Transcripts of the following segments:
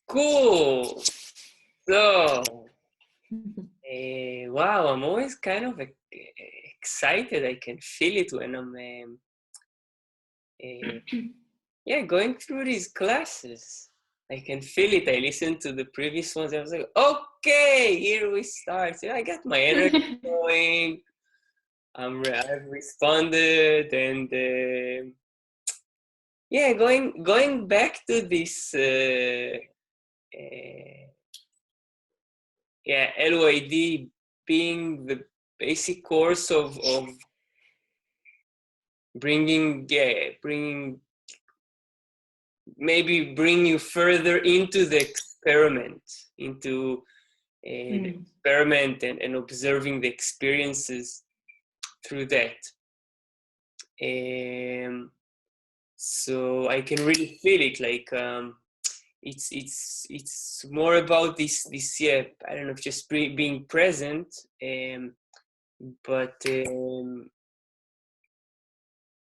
Cool. So, wow, I'm always kind of excited. I can feel it when I'm, going through these classes. I can feel it. I listened to the previous ones. I was like, okay, here we start. So I got my energy going. I've responded, and going back to this. LYD being the basic course of bringing bring you further into the experiment, into the experiment and observing the experiences through that. So I can really feel it, like it's more about this I don't know, just being present, but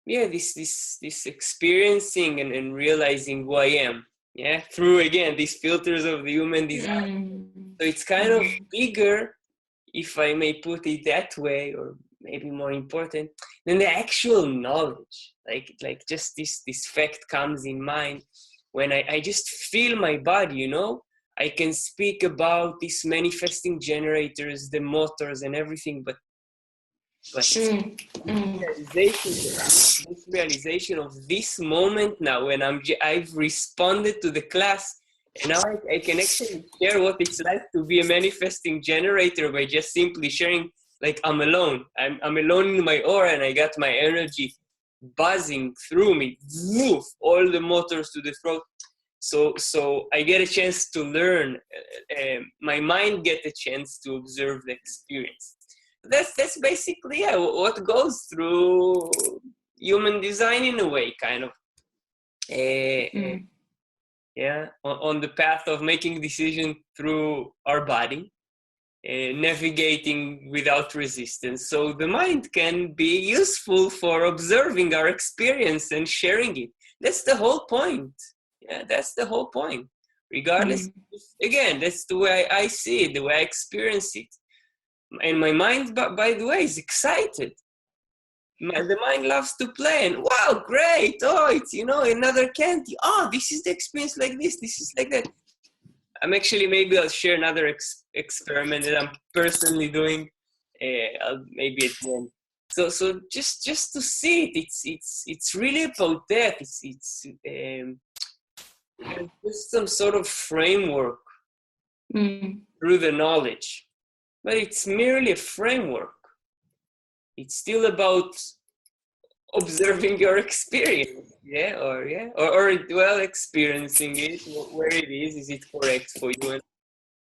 this experiencing and realizing who I am, through again these filters of the human design. So it's kind of bigger, if I may put it that way, or maybe more important than the actual knowledge. Like just this fact comes in mind when I just feel my body, you know. I can speak about these manifesting generators, the motors and everything, but this realization of this moment now, when I've responded to the class, and now I can actually share what it's like to be a manifesting generator by just simply sharing, like I'm alone. I'm alone in my aura, and I got my energy buzzing through me, move all the motors to the throat. So I get a chance to learn. My mind get a chance to observe the experience. That's basically what goes through human design in a way, kind of. On the path of making decision through our body, navigating without resistance. So the mind can be useful for observing our experience and sharing it. That's the whole point. Yeah, that's the whole point. Regardless, again, that's the way I see it, the way I experience it. And my mind, by the way, is excited. The mind loves to play, and wow, great! Oh, it's, another candy. Oh, this is the experience like this. This is like that. Maybe I'll share another experiment that I'm personally doing. Maybe at the end. So just to see it, it's really about that. It's just some sort of framework through the knowledge, but it's merely a framework. It's still about observing your experience, or experiencing it, where it is it correct for you,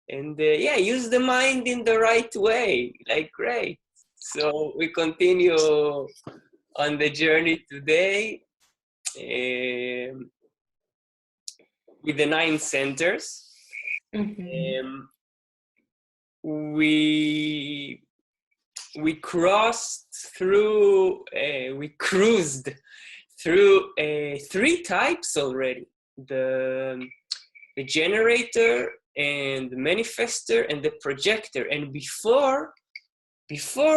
and use the mind in the right way. Like, great. So we continue on the journey today with the 9 centers. We crossed through, we cruised through 3 types already: the generator, and the manifester, and the projector. And before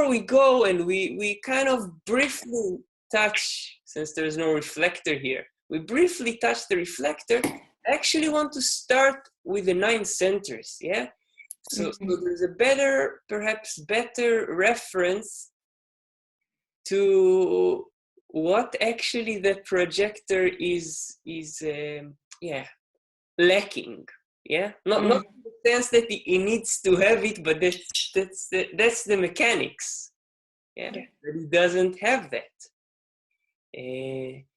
we go, and we kind of briefly touch, since there's no reflector here, we briefly touch the reflector. I actually want to start with the 9 centers, So there's a perhaps better reference to what actually the projector is lacking. Not in the sense that he needs to have it, but that's the mechanics. But he doesn't have that.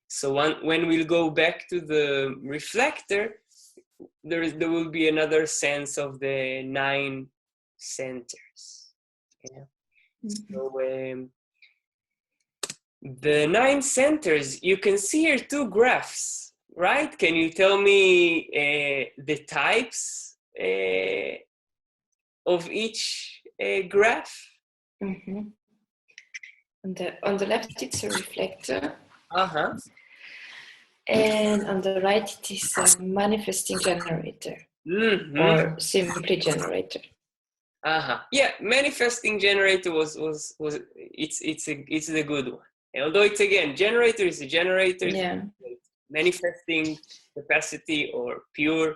So when we'll go back to the reflector, there will be another sense of the 9 centers. So the 9 centers, you can see here 2 graphs, right? Can you tell me the types of each graph? On the left, it's a reflector. Uh-huh. And on the right, it is a manifesting generator. Mm-hmm. or simply generator? Yeah, manifesting generator was it's a good one. Although it's again, generator is a generator, Yeah. manifesting capacity or pure,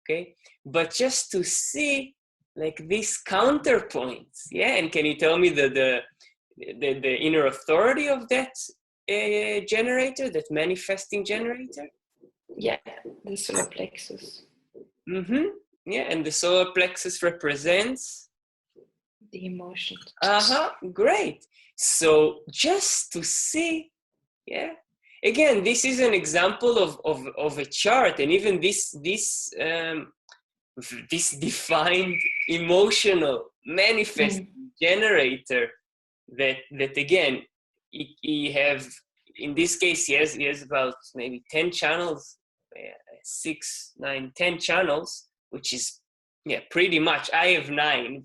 okay? But just to see like these counterpoints, yeah. And can you tell me the inner authority of that generator, that manifesting generator? Yeah, the solar plexus. Mm-hmm. Yeah, and the solar plexus represents The emotions. Great. So just to see, yeah. Again, this is an example of a chart, and even this defined emotional manifest generator that again he have, in this case he has about maybe 10 channels, 6, 9, 10 channels, which is pretty much. I have 9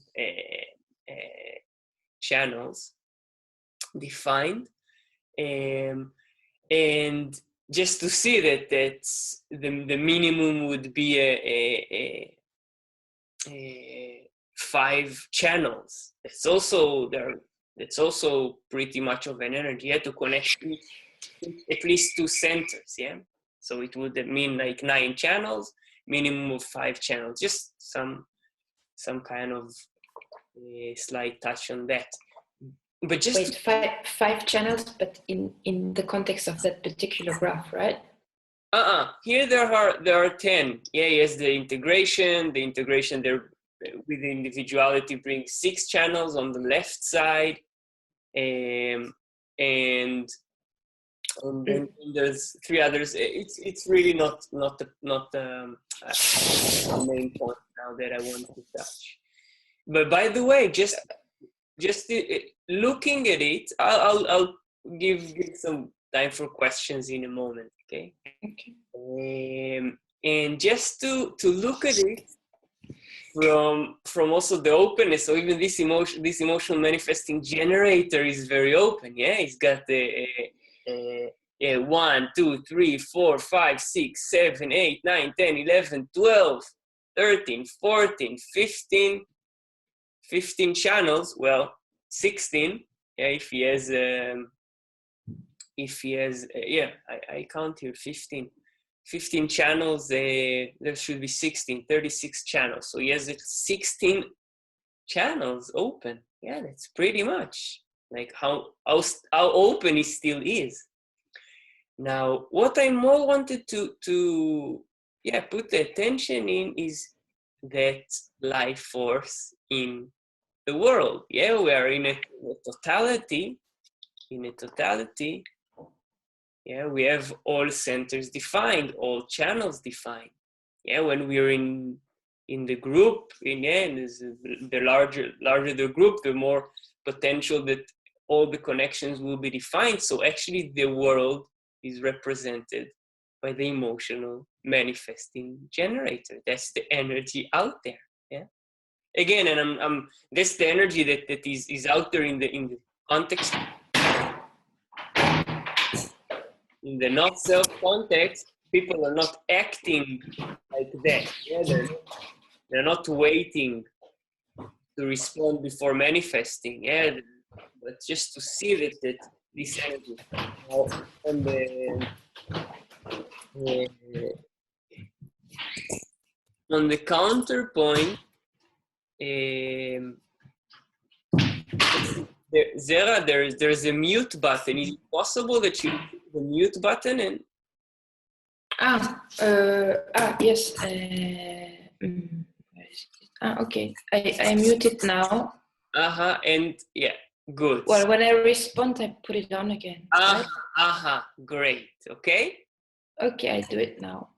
channels defined, and just to see that the minimum would be a 5 channels. That's also pretty much of an energy. You have to connect at least 2 centers, yeah. So it would mean like 9 channels, minimum of 5 channels. Just some kind of slight touch on that. But just wait, five channels, but in the context of that particular graph, right? Here there are 10. Yeah, yes, the integration there with the individuality brings 6 channels on the left side, and then there's 3 others. It's really not the main point now that I want to touch. But by the way, just looking at it, I'll give some time for questions in a moment. Okay. And just to look at it from also the openness. So even this emotional manifesting generator is very open. Yeah, it's got the 1, 2, 3, 4, 5, 6, 7, 8, 9, 10, 11, 12, 13, 14, 15 channels. Well, 16. Yeah, if he has I count here 15 channels. There should be 16, 36 channels. So he has 16 channels open. Yeah, that's pretty much like how open it still is. Now, what I more wanted to put the attention in is that life force in the world. Yeah, we are in a totality. In a totality, yeah, we have all centers defined, all channels defined. Yeah, when we're in the group, the larger the group, the more potential that all the connections will be defined. So actually, the world is represented by the emotional manifesting generator. That's the energy out there. Yeah. Again, and I'm that's the energy that is out there in the context. In the not self context, people are not acting like that. Yeah, they're not waiting to respond before manifesting. Yeah, but just to see that this energy. Now, on the counterpoint, Zera, there's a mute button. Is it possible that you click the mute button and? Yes. Okay. I mute it now. And yeah, good. Well, when I respond, I put it on again. Right? Great. Okay. Okay, I do it now.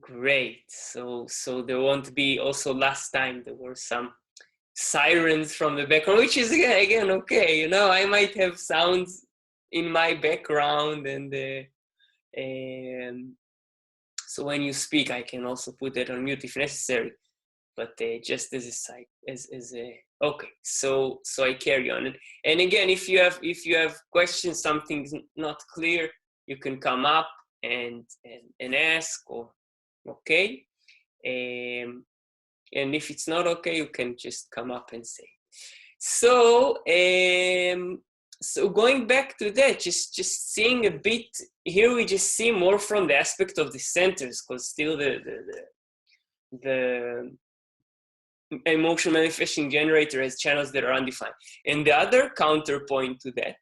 Great. So there won't be, also last time there were some sirens from the background, which is again okay. You know, I might have sounds in my background, and so when you speak, I can also put that on mute if necessary. But just as a side, as a okay. So I carry on, and again, if you have questions, something's not clear, you can come up and ask, or okay. And if it's not okay, you can just come up and say. So, so going back to that, just seeing a bit here, we just see more from the aspect of the centers, because still the emotional manifesting generator has channels that are undefined. And the other counterpoint to that,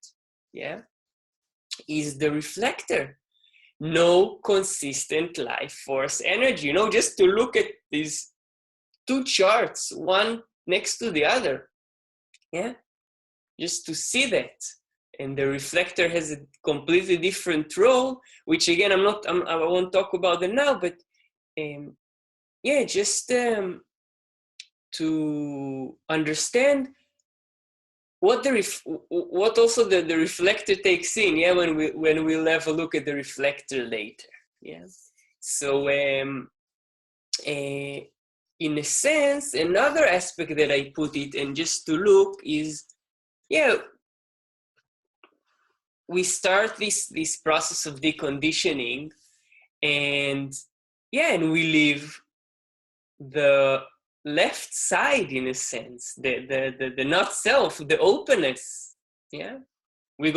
yeah, is the reflector. No consistent life force energy. You know, just to look at these two charts, one next to the other, yeah, just to see that. And the reflector has a completely different role, which again, I won't talk about them now, but yeah, just to understand what also the reflector takes in, yeah, when we'll have a look at the reflector later, yeah. So in a sense, another aspect that I put it, and just to look, is, yeah, we start this process of deconditioning, and yeah, and we leave the left side, in a sense, the not self, the openness, yeah. We'll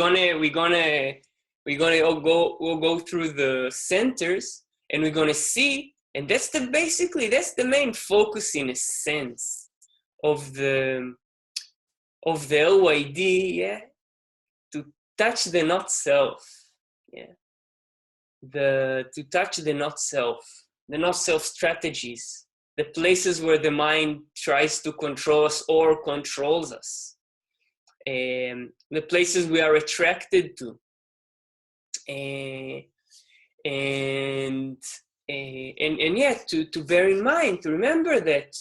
go through the centers, and we're gonna see, and that's the main focus, in a sense, of the LYD, yeah, to touch the not self, yeah, to touch the not self strategies, the places where the mind tries to control us or controls us, the places we are attracted to, and yeah, to bear in mind, to remember that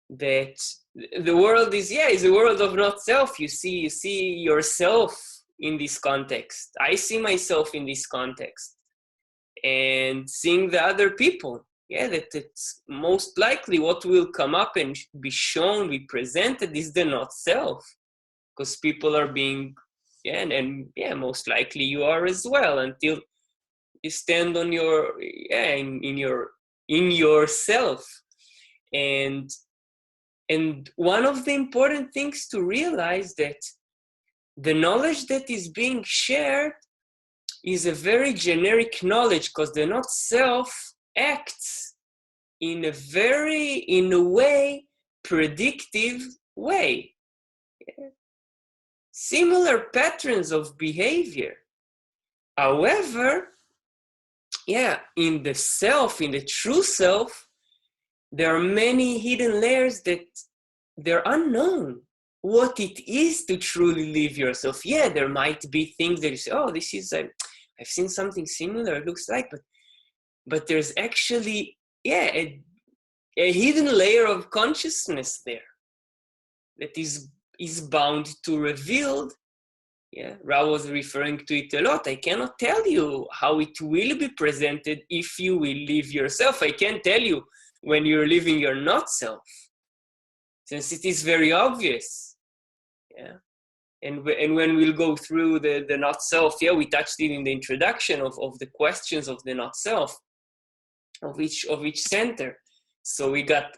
the world is a world of not self. You see yourself in this context. I see myself in this context, and seeing the other people, yeah, that it's most likely what will come up and be shown, be presented, is the not self, because people are being, yeah, and yeah, most likely you are as well, until you stand on your, yeah, in yourself. And one of the important things to realize, that the knowledge that is being shared is a very generic knowledge, because the not self acts in a way predictive way, yeah. Similar patterns of behavior. However, yeah, in the self, in the true self, there are many hidden layers that they're unknown. What it is to truly live yourself. Yeah, there might be things that you say, oh, this is, I've seen something similar, it looks like, but there's actually, yeah, a hidden layer of consciousness there that is bound to revealed. Yeah, Ra was referring to it a lot. I cannot tell you how it will be presented if you will live yourself. I can't tell you when you're living your not self, since it is very obvious. Yeah, and when we'll go through the not self, yeah, we touched it in the introduction of the questions of the not self, of each center. So we got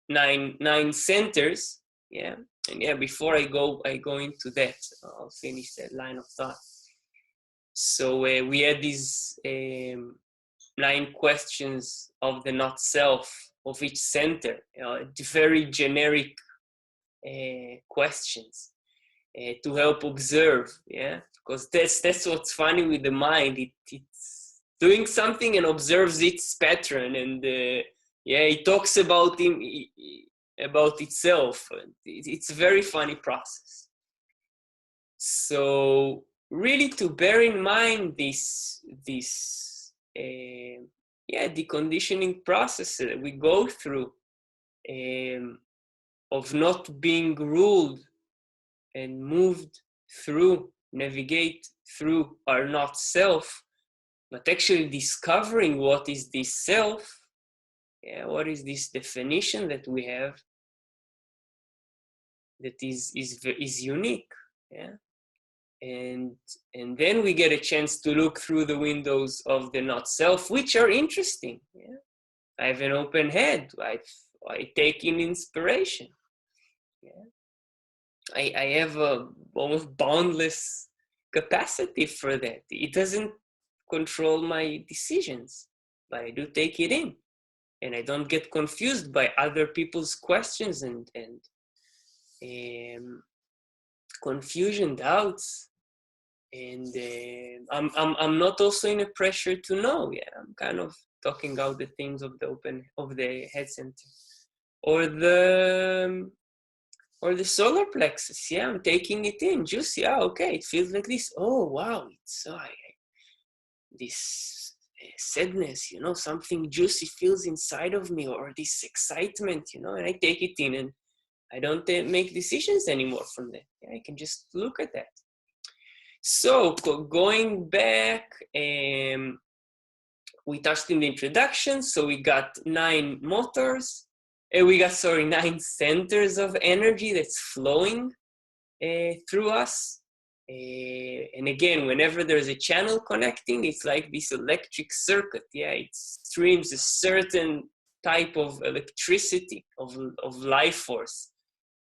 nine centers, yeah. And yeah, before I go into that, I'll finish that line of thought. So we had these 9 questions of the not self of each center, very generic questions to help observe, yeah, because that's what's funny with the mind. It's doing something and observes its pattern, and yeah, it talks about itself. It's a very funny process. So really, to bear in mind this deconditioning process that we go through, of not being ruled and moved through, navigate through our not self, but actually discovering what is this self. Yeah, what is this definition that we have that is unique? Yeah, and then we get a chance to look through the windows of the not self, which are interesting. Yeah? I have an open head. I take in inspiration. Yeah? I have a almost boundless capacity for that. It doesn't control my decisions, but I do take it in, and I don't get confused by other people's questions and confusion, doubts, and I'm not also in a pressure to know. Yeah, I'm kind of talking out the things of the head center, or the solar plexus. Yeah, I'm taking it in, juicy. Yeah, okay, it feels like this. Oh wow, it's this sadness, something juicy feels inside of me, or this excitement, and I take it in, and I don't make decisions anymore from that. Yeah, I can just look at that. So going back, we touched in the introduction, so we got 9 motors. We got 9 centers of energy that's flowing through us. And again, whenever there's a channel connecting, it's like this electric circuit. Yeah, it streams a certain type of electricity, of life force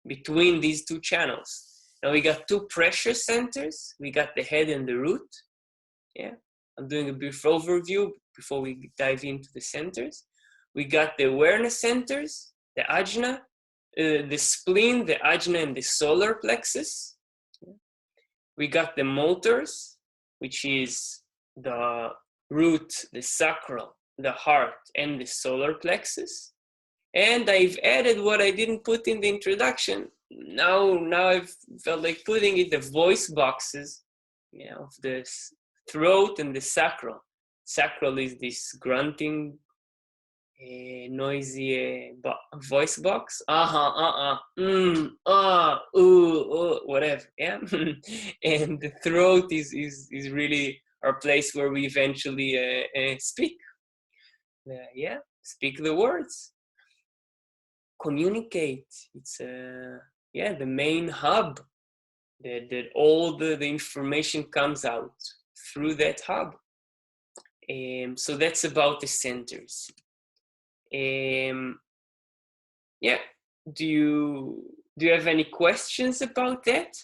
between these 2 channels. Now we got 2 pressure centers. We got the head and the root. Yeah, I'm doing a brief overview before we dive into the centers. We got the awareness centers, the ajna, the spleen, the ajna, and the solar plexus. We got the motors, which is the root, the sacral, the heart, and the solar plexus. And I've added what I didn't put in the introduction. Now I've felt like putting it, the voice boxes, of the throat and the sacral. Sacral is this grunting, noisy voice box. Whatever. Yeah. And the throat is really our place where we eventually speak. Speak the words. Communicate. It's the main hub that all the information comes out through that hub. So that's about the centers. Do you have any questions about that?